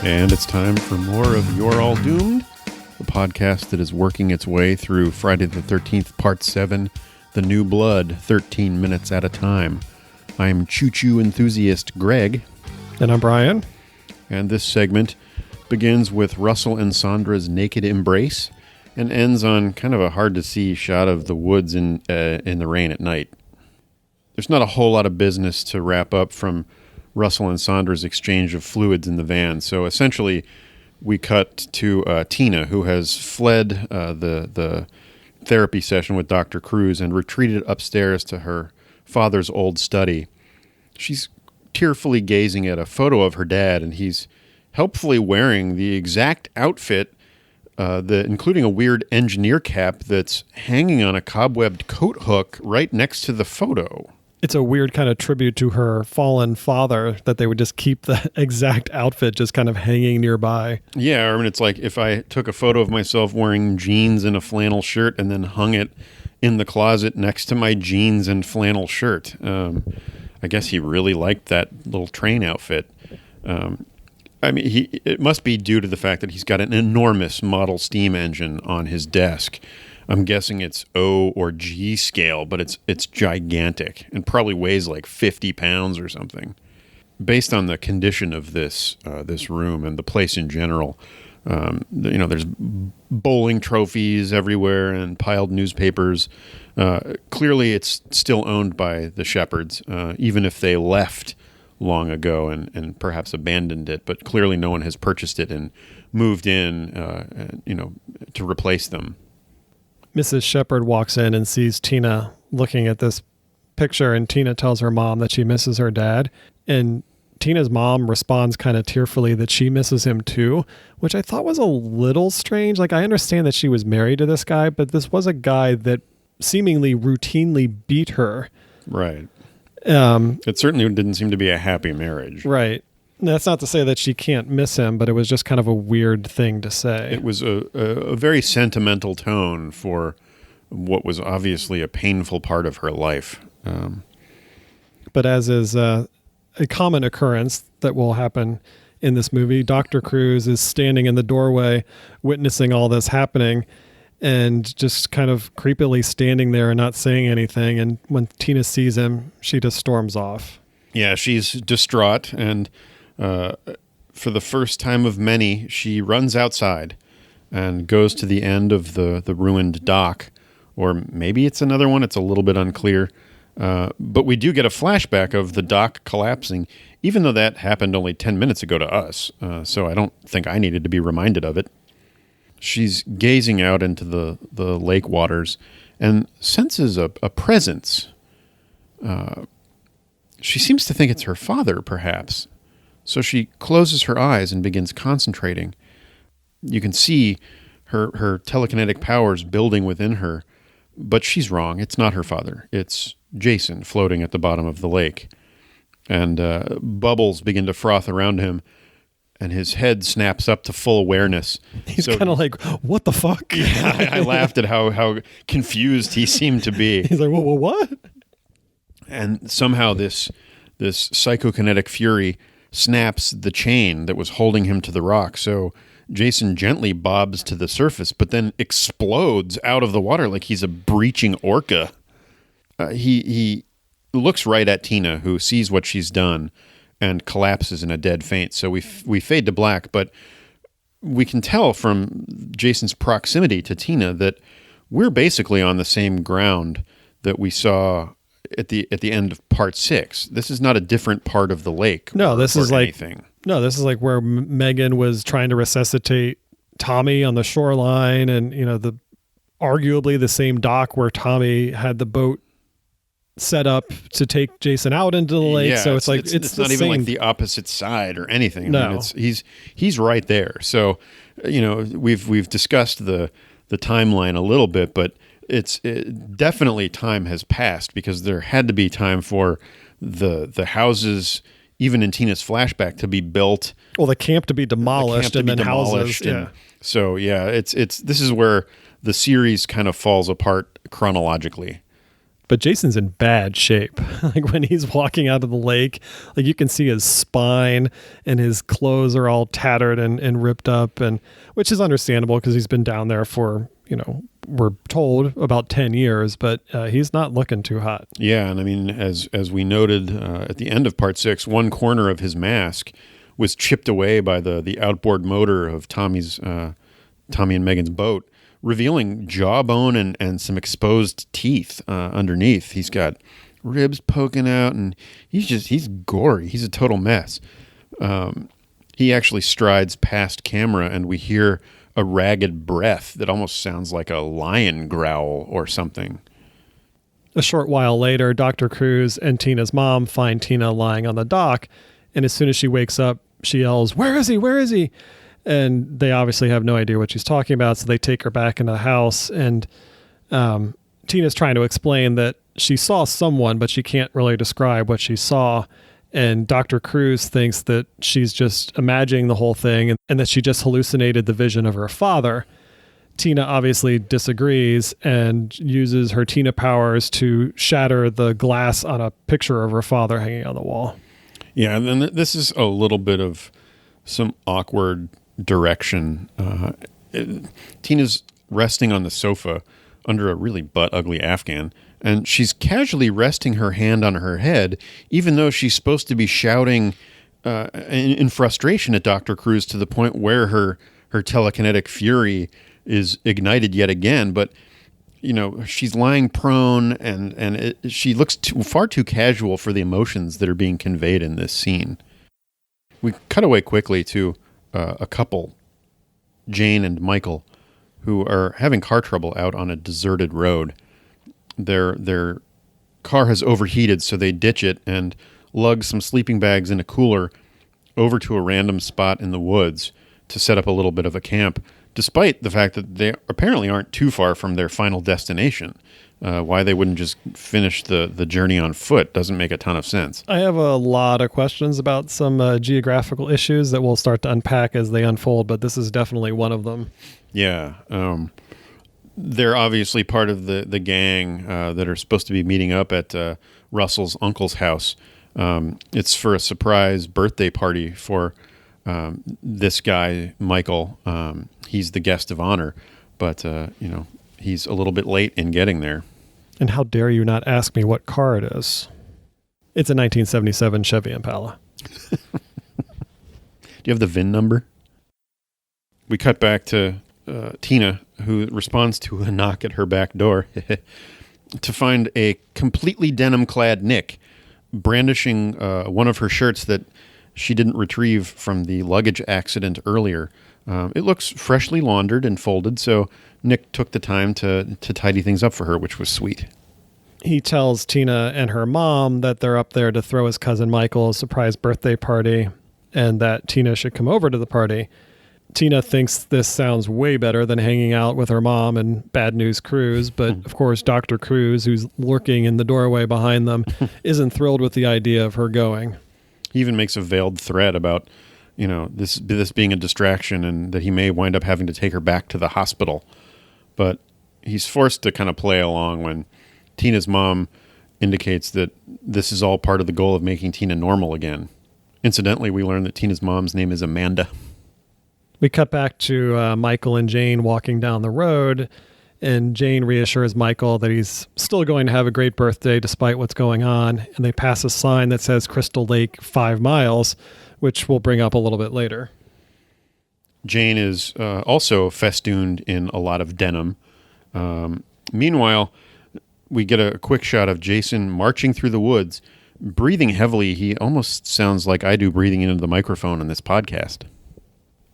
And it's time for more of You're All Doomed, the podcast that is working its way through Friday the 13th, Part 7, The New Blood, 13 minutes at a time. I'm choo-choo enthusiast Greg. And I'm Brian. And this segment begins with Russell and Sandra's naked embrace and ends on kind of a hard-to-see shot of the woods in the rain at night. There's not a whole lot of business to wrap up from Russell and Sandra's exchange of fluids in the van. So essentially, we cut to Tina, who has fled the therapy session with Dr. Cruz and retreated upstairs to her father's old study. She's tearfully gazing at a photo of her dad, and he's helpfully wearing the exact outfit, including a weird engineer cap that's hanging on a cobwebbed coat hook right next to the photo. It's a weird kind of tribute to her fallen father that they would just keep the exact outfit just kind of hanging nearby. Yeah, I mean, it's like if I took a photo of myself wearing jeans and a flannel shirt and then hung it in the closet next to my jeans and flannel shirt. I guess he really liked that little train outfit. I mean, it must be due to the fact that he's got an enormous model steam engine on his desk. I'm guessing it's O or G scale, but it's gigantic and probably weighs like 50 pounds or something. Based on the condition of this room and the place in general, there's bowling trophies everywhere and piled newspapers. Clearly, it's still owned by the Shepherds, even if they left long ago and perhaps abandoned it. But clearly, no one has purchased it and moved in, to replace them. Mrs. Shepherd walks in and sees Tina looking at this picture, and Tina tells her mom that she misses her dad. And Tina's mom responds kind of tearfully that she misses him too, which I thought was a little strange. Like, I understand that she was married to this guy, but this was a guy that seemingly routinely beat her. Right. It certainly didn't seem to be a happy marriage. Right. That's not to say that she can't miss him, but it was just kind of a weird thing to say. It was a very sentimental tone for what was obviously a painful part of her life. But as is a common occurrence that will happen in this movie, Dr. Cruz is standing in the doorway witnessing all this happening and just kind of creepily standing there and not saying anything. And when Tina sees him, she just storms off. Yeah, she's distraught, and for the first time of many, she runs outside and goes to the end of the ruined dock, or maybe it's another one. It's a little bit unclear. But we do get a flashback of the dock collapsing, even though that happened only 10 minutes ago to us. So I don't think I needed to be reminded of it. She's gazing out into the lake waters and senses a presence. She seems to think it's her father, perhaps. So she closes her eyes and begins concentrating. You can see her telekinetic powers building within her, but she's wrong. It's not her father. It's Jason floating at the bottom of the lake. And bubbles begin to froth around him, and his head snaps up to full awareness. He's kind of like, what the fuck? Yeah, I laughed at how confused he seemed to be. He's like, whoa, what? And somehow this psychokinetic fury snaps the chain that was holding him to the rock. So Jason gently bobs to the surface, but then explodes out of the water like he's a breaching orca. He looks right at Tina, who sees what she's done and collapses in a dead faint. So we fade to black, but we can tell from Jason's proximity to Tina that we're basically on the same ground that we saw at the end of part 6. This is not a different part of the lake. No, this is anything. This is like where Megan was trying to resuscitate Tommy on the shoreline, and arguably the same dock where Tommy had the boat set up to take Jason out into the lake. Yeah, so it's not even like the opposite side or anything. No. I mean, he's right there. So we've discussed the timeline a little bit, but definitely time has passed, because there had to be time for the houses, even in Tina's flashback, to be built. Well, the camp to be demolished and then houses. Yeah. So yeah, this is where the series kind of falls apart chronologically. But Jason's in bad shape. Like when he's walking out of the lake, like you can see his spine and his clothes are all tattered and ripped up, and which is understandable because he's been down there for, we're told about 10 years, but he's not looking too hot. Yeah, and I mean, as we noted at the end of part 6, one corner of his mask was chipped away by the outboard motor of Tommy and Megan's boat, revealing jawbone and some exposed teeth underneath. He's got ribs poking out, and he's gory. He's a total mess. He actually strides past camera, and we hear a ragged breath that almost sounds like a lion growl or something. A short while later, Dr. Cruz and Tina's mom find Tina lying on the dock, and as soon as she wakes up, she yells, "Where is he? Where is he?" And they obviously have no idea what she's talking about, so they take her back into the house. And Tina's trying to explain that she saw someone, but she can't really describe what she saw. And Dr. Cruz thinks that she's just imagining the whole thing and that she just hallucinated the vision of her father. Tina obviously disagrees and uses her Tina powers to shatter the glass on a picture of her father hanging on the wall. Yeah, and then this is a little bit of some awkward direction. Tina's resting on the sofa under a really butt-ugly Afghan, and she's casually resting her hand on her head, even though she's supposed to be shouting in frustration at Dr. Cruz to the point where her telekinetic fury is ignited yet again. But she's lying prone, and she looks far too casual for the emotions that are being conveyed in this scene. We cut away quickly to a couple, Jane and Michael, who are having car trouble out on a deserted road. Their car has overheated, so they ditch it and lug some sleeping bags in a cooler over to a random spot in the woods to set up a little bit of a camp, despite the fact that they apparently aren't too far from their final destination. Why they wouldn't just finish the journey on foot doesn't make a ton of sense. I have a lot of questions about some geographical issues that we'll start to unpack as they unfold, but this is definitely one of them. Yeah. They're obviously part of the gang that are supposed to be meeting up at Russell's uncle's house. It's for a surprise birthday party for this guy, Michael. He's the guest of honor, but, he's a little bit late in getting there. And how dare you not ask me what car it is? It's a 1977 Chevy Impala. Do you have the VIN number? We cut back to Tina, who responds to a knock at her back door to find a completely denim-clad Nick brandishing one of her shirts that she didn't retrieve from the luggage accident earlier. It looks freshly laundered and folded, so Nick took the time to tidy things up for her, which was sweet. He tells Tina and her mom that they're up there to throw his cousin Michael a surprise birthday party and that Tina should come over to the party. Tina thinks this sounds way better than hanging out with her mom and Bad News Cruz, but of course Dr. Cruz, who's lurking in the doorway behind them, isn't thrilled with the idea of her going. He even makes a veiled threat about, this being a distraction and that he may wind up having to take her back to the hospital. But he's forced to kind of play along when Tina's mom indicates that this is all part of the goal of making Tina normal again. Incidentally, we learn that Tina's mom's name is Amanda. We cut back to Michael and Jane walking down the road, and Jane reassures Michael that he's still going to have a great birthday despite what's going on, and they pass a sign that says Crystal Lake 5 miles, which we'll bring up a little bit later. Jane is also festooned in a lot of denim. Meanwhile, we get a quick shot of Jason marching through the woods, breathing heavily. He almost sounds like I do breathing into the microphone on this podcast.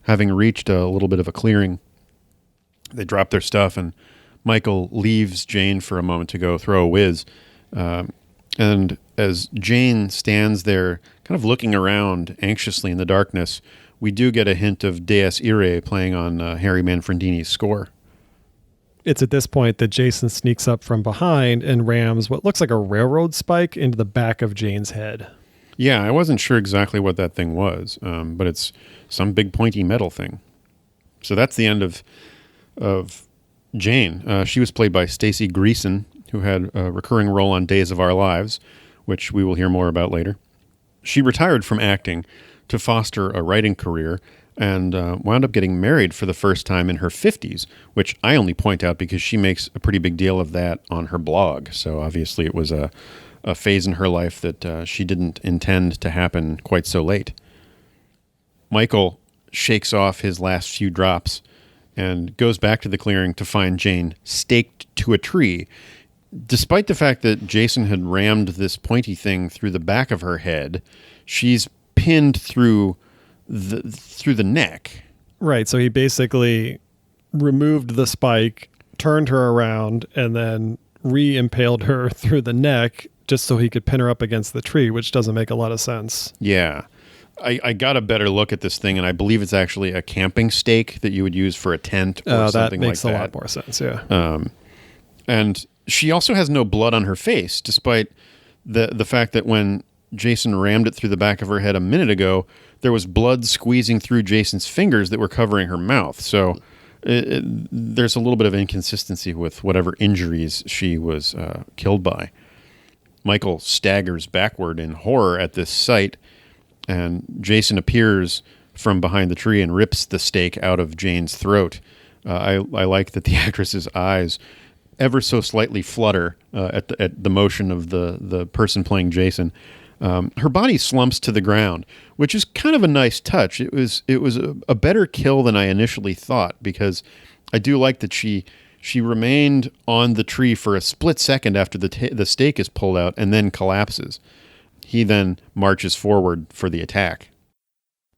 Having reached a little bit of a clearing, they drop their stuff, and Michael leaves Jane for a moment to go throw a whiz. And as Jane stands there kind of looking around anxiously in the darkness, we do get a hint of Dies Irae playing on Harry Manfredini's score. It's at this point that Jason sneaks up from behind and rams what looks like a railroad spike into the back of Jane's head. Yeah, I wasn't sure exactly what that thing was, but it's some big pointy metal thing. So that's the end of Jane. She was played by Stacey Greason, who had a recurring role on Days of Our Lives, which we will hear more about later. She retired from acting to foster a writing career and wound up getting married for the first time in her 50s, which I only point out because she makes a pretty big deal of that on her blog. So obviously it was a phase in her life that she didn't intend to happen quite so late. Michael shakes off his last few drops and goes back to the clearing to find Jane staked to a tree. Despite the fact that Jason had rammed this pointy thing through the back of her head, she's pinned through the neck. Right. So he basically removed the spike, turned her around, and then re-impaled her through the neck just so he could pin her up against the tree, which doesn't make a lot of sense. Yeah. I got a better look at this thing, and I believe it's actually a camping stake that you would use for a tent or something like that. That makes a lot more sense, yeah. And she also has no blood on her face, despite the fact that when Jason rammed it through the back of her head a minute ago, there was blood squeezing through Jason's fingers that were covering her mouth. So there's a little bit of inconsistency with whatever injuries she was killed by. Michael staggers backward in horror at this sight, and Jason appears from behind the tree and rips the stake out of Jane's throat. I like that the actress's eyes ever so slightly flutter at the motion of the person playing Jason. Her body slumps to the ground, which is kind of a nice touch. It was a better kill than I initially thought, because I do like that she remained on the tree for a split second after the stake is pulled out and then collapses. He then marches forward for the attack.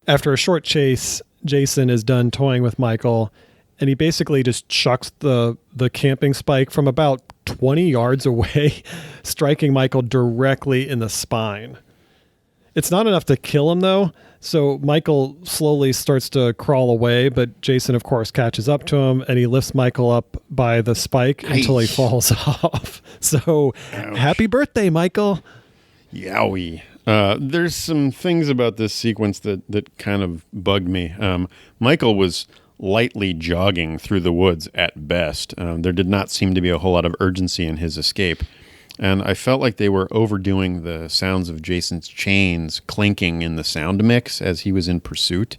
After a short chase, Jason is done toying with Michael, and he basically just chucks the camping spike from about 20 yards away, striking Michael directly in the spine. It's not enough to kill him, though, so Michael slowly starts to crawl away, but Jason, of course, catches up to him, and he lifts Michael up by the spike until he falls off. So, ouch. Happy birthday, Michael. Yowie. There's some things about this sequence that kind of bugged me. Michael was lightly jogging through the woods at best. There did not seem to be a whole lot of urgency in his escape. And I felt like they were overdoing the sounds of Jason's chains clinking in the sound mix as he was in pursuit.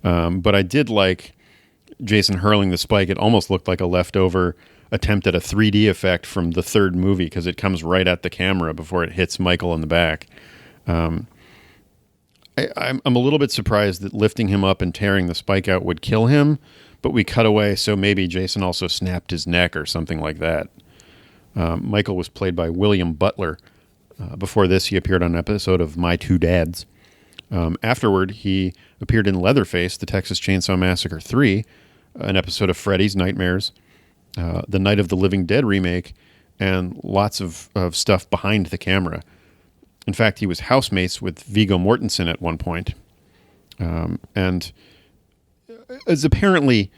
But I did like Jason hurling the spike. It almost looked like a leftover attempt at a 3D effect from the third movie, because it comes right at the camera before it hits Michael in the back. I'm a little bit surprised that lifting him up and tearing the spike out would kill him, but we cut away, so maybe Jason also snapped his neck or something like that. Michael was played by William Butler. Before this, he appeared on an episode of My Two Dads. Afterward, he appeared in Leatherface, The Texas Chainsaw Massacre 3, an episode of Freddy's Nightmares, the Night of the Living Dead remake, and lots of stuff behind the camera. In fact, he was housemates with Viggo Mortensen at one point, and is apparently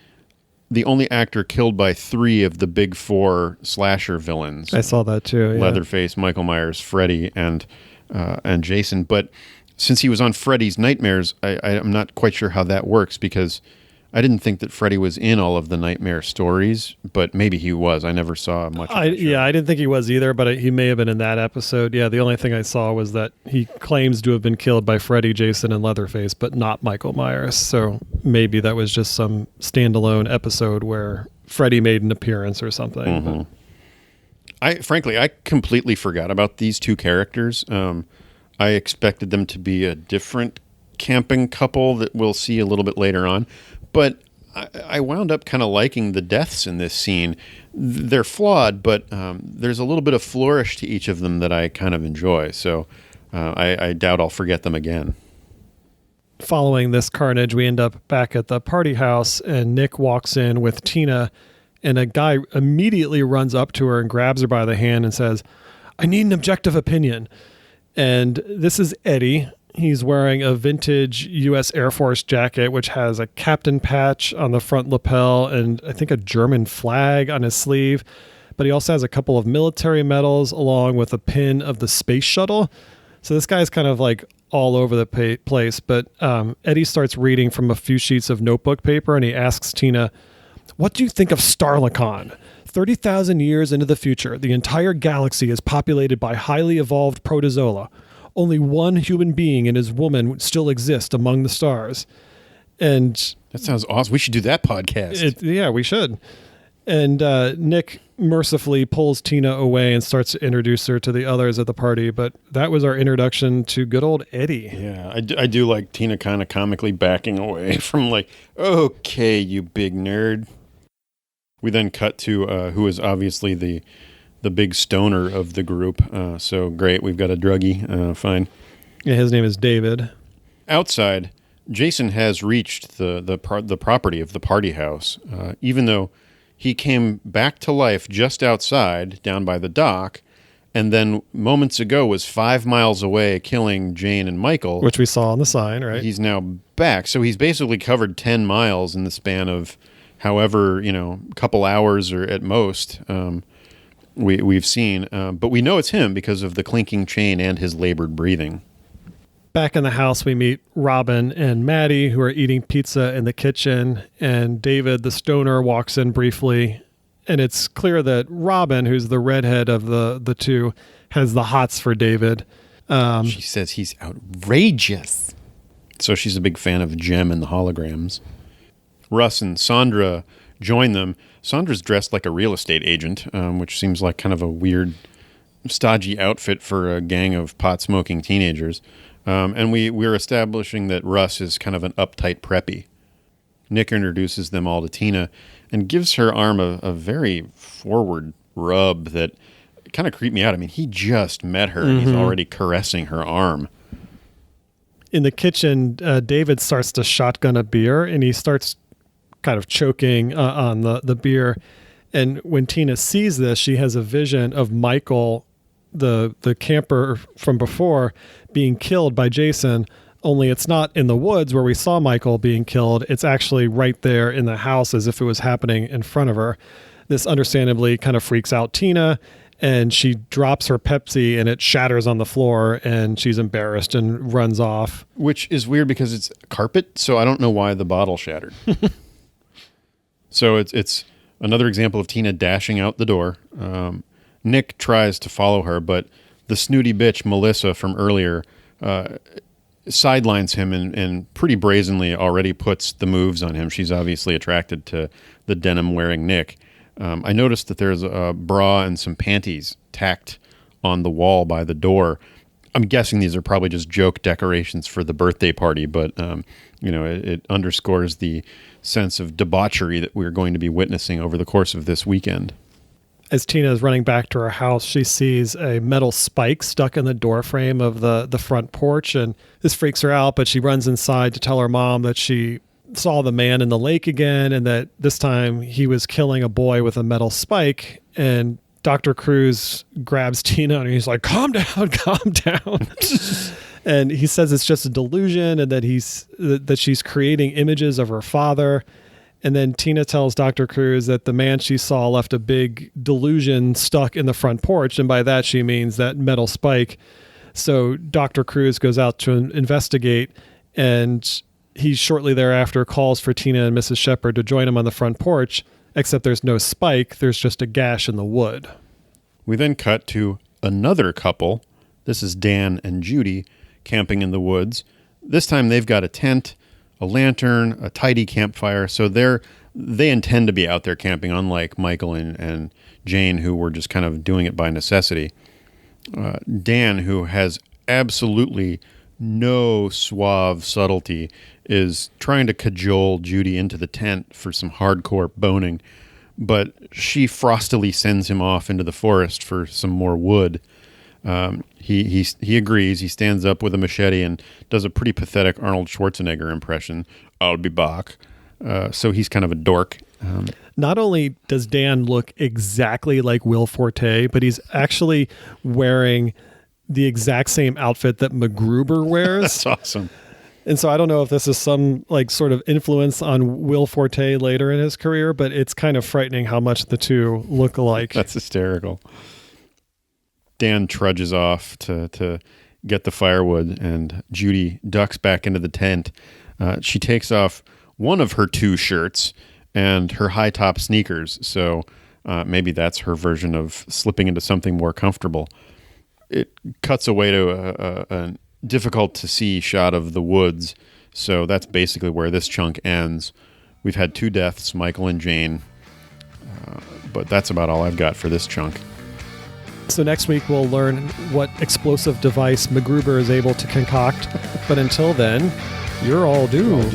the only actor killed by 3 of the big 4 slasher villains. I saw that too. Yeah. Leatherface, Michael Myers, Freddy, and Jason. But since he was on Freddy's Nightmares, I'm not quite sure how that works, because I didn't think that Freddy was in all of the Nightmare stories, but maybe he was. I never saw much of it. Yeah, I didn't think he was either, but he may have been in that episode. Yeah, the only thing I saw was that he claims to have been killed by Freddy, Jason, and Leatherface, but not Michael Myers. So maybe that was just some standalone episode where Freddy made an appearance or something. Mm-hmm. Frankly, I completely forgot about these 2 characters. I expected them to be a different camping couple that we'll see a little bit later on. But I wound up kind of liking the deaths in this scene. They're flawed, but there's a little bit of flourish to each of them that I kind of enjoy. So I doubt I'll forget them again. Following this carnage, we end up back at the party house, and Nick walks in with Tina, and a guy immediately runs up to her and grabs her by the hand and says, "I need an objective opinion." And this is Eddie. He's wearing a vintage U.S. Air Force jacket, which has a captain patch on the front lapel and I think a German flag on his sleeve. But he also has a couple of military medals along with a pin of the space shuttle. So this guy's kind of like all over the place. But Eddie starts reading from a few sheets of notebook paper, and he asks Tina, "What do you think of Starlicon? 30,000 years into the future, the entire galaxy is populated by highly evolved protozoa. Only one human being and his woman still exist among the stars. And that sounds awesome. We should do that podcast. Yeah, we should. And Nick mercifully pulls Tina away and starts to introduce her to the others at the party. But that was our introduction to good old Eddie. Yeah, I do like Tina kind of comically backing away from like, okay, you big nerd. We then cut to who is obviously the big stoner of the group. So great, we've got a druggie. Fine. Yeah, his name is David. Outside, Jason has reached the property of the party house, even though he came back to life just outside, down by the dock, and then moments ago was 5 miles away killing Jane and Michael. Which we saw on the sign, right? He's now back. So he's basically covered 10 miles in the span of however, a couple hours or at most we've seen. But we know it's him because of the clinking chain and his labored breathing. Back in the house, we meet Robin and Maddie, who are eating pizza in the kitchen, and David, the stoner, walks in briefly, and it's clear that Robin, who's the redhead of the two, has the hots for David. She says he's outrageous. So she's a big fan of Jem and the holograms. Russ and Sandra join them. Sandra's dressed like a real estate agent, which seems like kind of a weird, stodgy outfit for a gang of pot-smoking teenagers. And we're establishing that Russ is kind of an uptight preppy. Nick introduces them all to Tina and gives her arm a very forward rub that kind of creeped me out. I mean, he just met her and he's already caressing her arm. In the kitchen, David starts to shotgun a beer, and he starts kind of choking on the beer. And when Tina sees this, she has a vision of Michael, the camper from before, being killed by Jason, only it's not in the woods where we saw Michael being killed. It's actually right there in the house as if it was happening in front of her. This understandably kind of freaks out Tina, and she drops her Pepsi and it shatters on the floor, and she's embarrassed and runs off. Which is weird because it's carpet, so I don't know why the bottle shattered. So it's another example of Tina dashing out the door. Nick tries to follow her, but the snooty bitch, Melissa, from earlier, sidelines him and pretty brazenly already puts the moves on him. She's obviously attracted to the denim-wearing Nick. I noticed that there's a bra and some panties tacked on the wall by the door. I'm guessing these are probably just joke decorations for the birthday party, but it underscores the sense of debauchery that we're going to be witnessing over the course of this weekend. As Tina is running back to her house, she sees a metal spike stuck in the doorframe of the front porch, and this freaks her out, but she runs inside to tell her mom that she saw the man in the lake again, and that this time he was killing a boy with a metal spike. And Dr. Cruz grabs Tina and he's like, calm down. And he says it's just a delusion, and that she's creating images of her father. And then Tina tells Dr. Cruz that the man she saw left a big delusion stuck in the front porch, and by that she means that metal spike. So Dr. Cruz goes out to investigate, and he shortly thereafter calls for Tina and Mrs. Shepard to join him on the front porch, except there's no spike, there's just a gash in the wood. We then cut to another couple. This is Dan and Judy camping in the woods. This time they've got a tent, a lantern, a tidy campfire. So they intend to be out there camping, unlike Michael and Jane, who were just kind of doing it by necessity. Dan, who has absolutely no suave subtlety, is trying to cajole Judy into the tent for some hardcore boning, but she frostily sends him off into the forest for some more wood. He agrees. He stands up with a machete and does a pretty pathetic Arnold Schwarzenegger impression. I'll be back. So he's kind of a dork. Not only does Dan look exactly like Will Forte, but he's actually wearing the exact same outfit that MacGruber wears. That's awesome. And so I don't know if this is some sort of influence on Will Forte later in his career, but it's kind of frightening how much the two look alike. That's hysterical. Dan trudges off to get the firewood, and Judy ducks back into the tent. She takes off one of her two shirts and her high-top sneakers. So Maybe that's her version of slipping into something more comfortable. It cuts away to a difficult to see shot of the woods. So that's basically where this chunk ends. We've had 2 deaths, Michael and Jane. But that's about all I've got for this chunk. So next week we'll learn what explosive device MacGruber is able to concoct. But until then, you're all doomed.